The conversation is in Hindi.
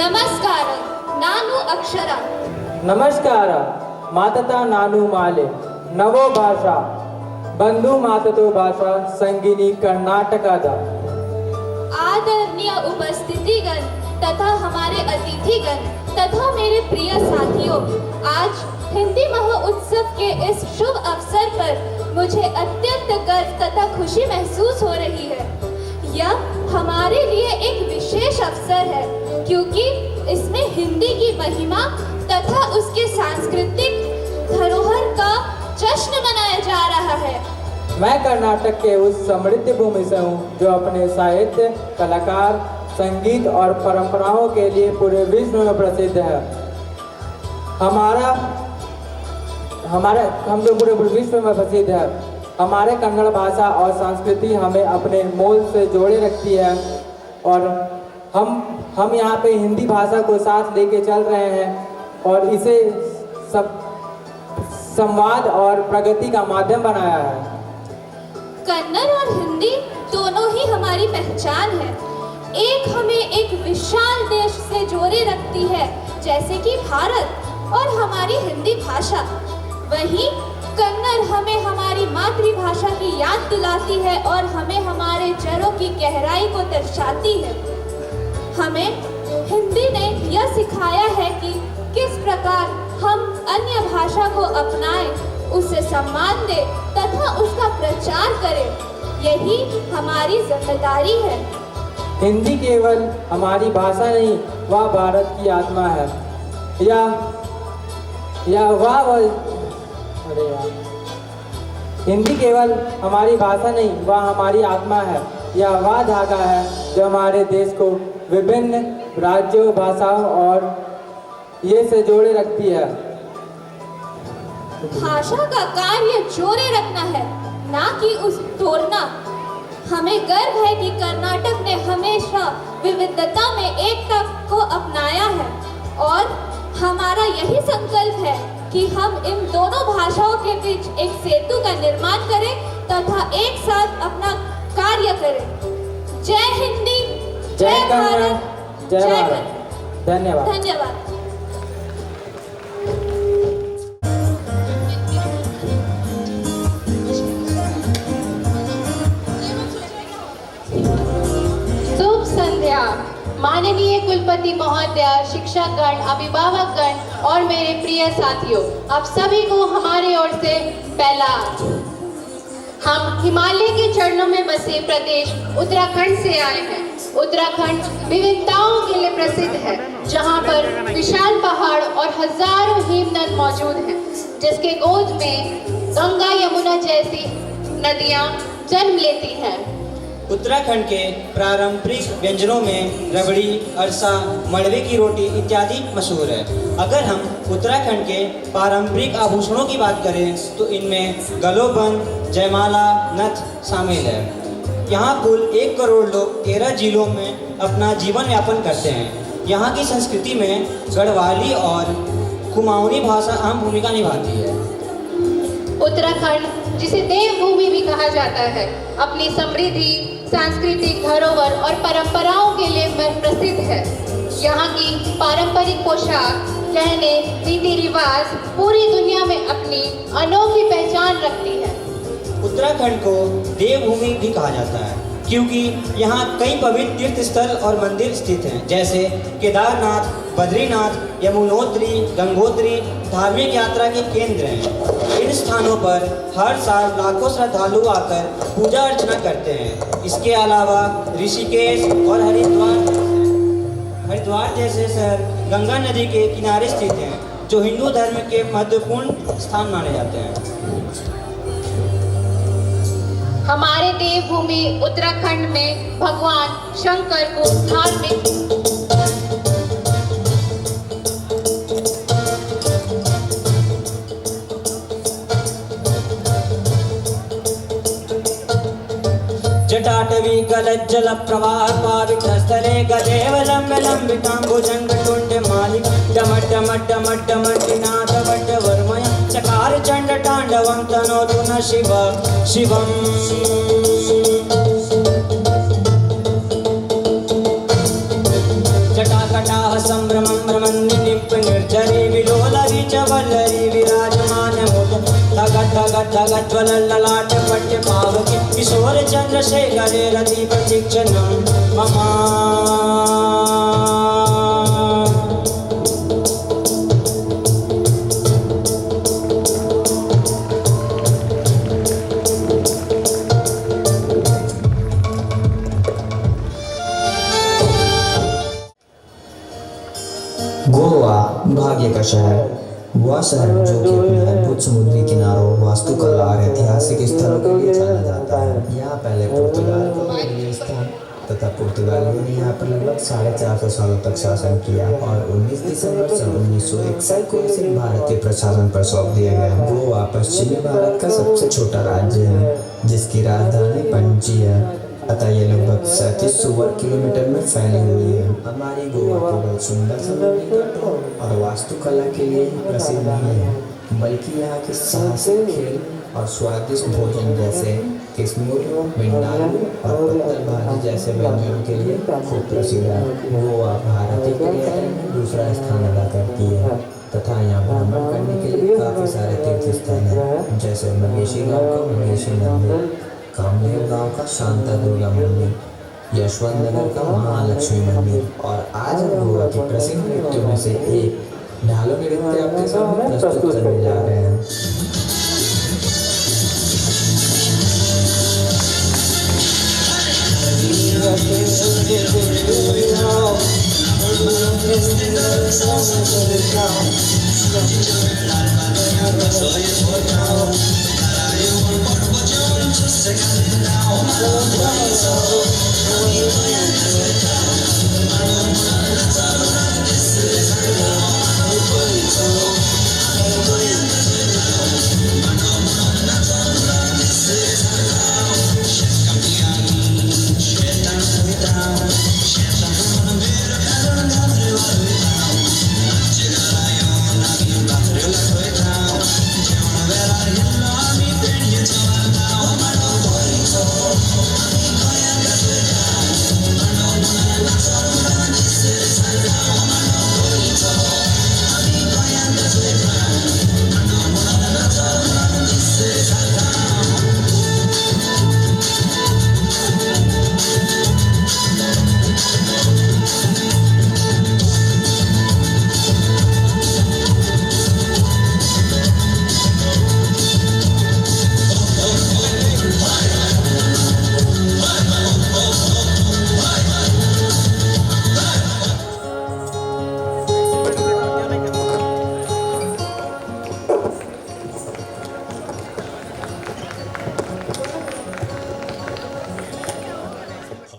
ನಮಸ್ಕಾರ, ನಾನು ಅಕ್ಷರ. ನಮಸ್ಕಾರ, ಮಾತತ ನಾನು ಮಾಲೆ. ನವೋ ಭಾಷಾ बंधु माततो भाषा संगिनी कर्नाटकದ आदरणीय उपस्थितिगण तथा हमारे अतिथिगण तथा मेरे प्रिय साथियों, आज हिंदी महोत्सव के इस शुभ अवसर पर मुझे अत्यंत गर्व तथा खुशी महसूस हो रही है। यह हमारे लिए एक विशेष अवसर है क्योंकि इसमें हिंदी की महिमा तथा उसके सांस्कृतिक धरोहर का जश्न मनाया जा रहा है। मैं कर्नाटक के उस समृद्ध भूमि से हूँ जो अपने साहित्य, कलाकार, संगीत और परंपराओं के लिए पूरे विश्व में प्रसिद्ध है। हम जो पूरे विश्व में प्रसिद्ध है। हमारे कन्नड़ भाषा और संस्कृति हमें अपने मूल से जोड़े रखती है और हम यहाँ पे हिंदी भाषा को साथ लेके चल रहे हैं और इसे संवाद और प्रगति का माध्यम बनाया है। कन्नड़ और हिंदी दोनों ही हमारी पहचान है। एक हमें एक विशाल देश से जोड़े रखती है जैसे कि भारत और हमारी हिंदी भाषा। वहीं कन्नड़ हमें हमारी मातृभाषा की याद दिलाती है और हमें हमारे जड़ों की गहराई को दर्शाती है। हमें हिंदी ने यह सिखाया है कि किस प्रकार हम अन्य भाषा को अपनाएं, उसे सम्मान दें तथा उसका प्रचार करें। यही हमारी जिम्मेदारी है। हिंदी केवल हमारी भाषा नहीं, वह भारत की आत्मा है। हिंदी केवल हमारी भाषा नहीं, वह हमारी आत्मा है। यह वह धागा है जो हमारे देश को विभिन्न राज्यों, भाषाओं और ये से जोड़े रखती है। भाषा का कार्य जोड़े रखना है, ना कि उस तोड़ना। हमें गर्व है कि कर्नाटक ने हमेशा विविधता में एकता को अपनाया है और हमारा यही संकल्प है कि हम इन दोनों भाषाओं के बीच एक सेतु का निर्माण करें तथा एक साथ अपना कार्य करें। जय हिंदी, जय भारत, जय भारत। धन्यवाद। धन्यवाद। माननीय कुलपति महोदय, शिक्षकगण, अभिभावकगण और मेरे प्रिय साथियों, आप सभी को हमारे ओर से पहला। हम हिमालय के चरणों में बसे प्रदेश उत्तराखंड से आए हैं। उत्तराखंड विविधताओं के लिए प्रसिद्ध है, जहां पर विशाल पहाड़ और हजारों हिमनद मौजूद हैं, जिसके गोद में गंगा, यमुना जैसी नदियां जन्म लेती हैं। उत्तराखंड के पारंपरिक व्यंजनों में रबड़ी, अरसा, मड़वे की रोटी इत्यादि मशहूर है। अगर हम उत्तराखंड के पारंपरिक आभूषणों की बात करें तो इनमें गलोबंद, जयमाला, नथ शामिल है। यहाँ कुल 1 करोड़ लोग 13 जिलों में अपना जीवन यापन करते हैं। यहाँ की संस्कृति में गढ़वाली और कुमाऊनी भाषा अहम भूमिका निभाती है। उत्तराखंड, जिसे देवभूमि भी कहा जाता है, अपनी समृद्धि, सांस्कृतिक धरोहर और परंपराओं के लिए प्रसिद्ध है। यहाँ की पारंपरिक पोशाक, गहने, रीति रिवाज पूरी दुनिया में अपनी अनोखी पहचान रखती है। उत्तराखंड को देवभूमि भी कहा जाता है क्योंकि यहाँ कई पवित्र तीर्थ स्थल और मंदिर स्थित हैं, जैसे केदारनाथ, बद्रीनाथ, यमुनोत्री, गंगोत्री धार्मिक यात्रा के केंद्र हैं। इन स्थानों पर हर साल लाखों श्रद्धालु आकर पूजा अर्चना करते हैं। इसके अलावा ऋषिकेश और हरिद्वार जैसे शहर गंगा नदी के किनारे स्थित हैं, जो हिंदू धर्म के महत्वपूर्ण स्थान माने जाते हैं। हमारे देवभूमि उत्तराखंड में भगवान शंकर को धार्मिक जटाटवी गलज्जल प्रवाह पावितस्थले गदेव लंब लंबितांबुजंग टुंड मालिक डमट डमट डमट डमटिनाथ वट वर्मय चकार चंड तांडवं तनोतु न शिव शिवम्। जटाकटाः सम्भ्रमं भ्रमन्निलिप् निर्झरी विलोलरी च वल्लरी विराजमानमुद धगद्धगद्धगज्ज्वलल्ललाट पट्यपावके किशोर चन्द्रशेखरे रति प्रतीक्षणं मम गोवा भाग्य का शहर, वह शहर जो कि अपने अद्भुत समुद्री किनारों, वास्तुकला और ऐतिहासिक स्थलों के लिए जाना जाता है। यहाँ पहले पुर्तगाल का उपनिवेश था तथा पुर्तगालियों ने यहाँ पर लगभग 450 सालों तक शासन किया और 19 दिसंबर सन 1961 को इसे भारतीय प्रशासन पर सौंप दिया गया। गोवा पश्चिमी भारत का सबसे छोटा राज्य है जिसकी राजधानी पणजी है, अतः ये लगभग 37 वर्ग किलोमीटर में फैली हुई है। हमारी गोवा केवल सुंदर समुद्री तटों और वास्तुकला के लिए ही प्रसिद्ध नहीं है, बल्कि यहाँ के साहसिक खेल और स्वादिष्ट भोजन जैसे किस्मूर, विंडालू और पत्तल भाजी जैसे व्यंजनों के लिए खूब प्रसिद्ध है। गोवा भारतीय पर्यटन में दूसरा स्थान अदा करती है तथा यहाँ भ्रमण करने के लिए काफ़ी सारे तीर्थ स्थल हैं, जैसे महेशी गाँव का महेशी मंदिर, कामदेव गांव का शांता दुर्गा मंदिर, यशवंत नगर का महालक्ष्मी मंदिर और आज हम गोवा की प्रसिद्ध नृत्यों में से एक ढालो नृत्य आपके सामने प्रस्तुत करने जा रहे हैं।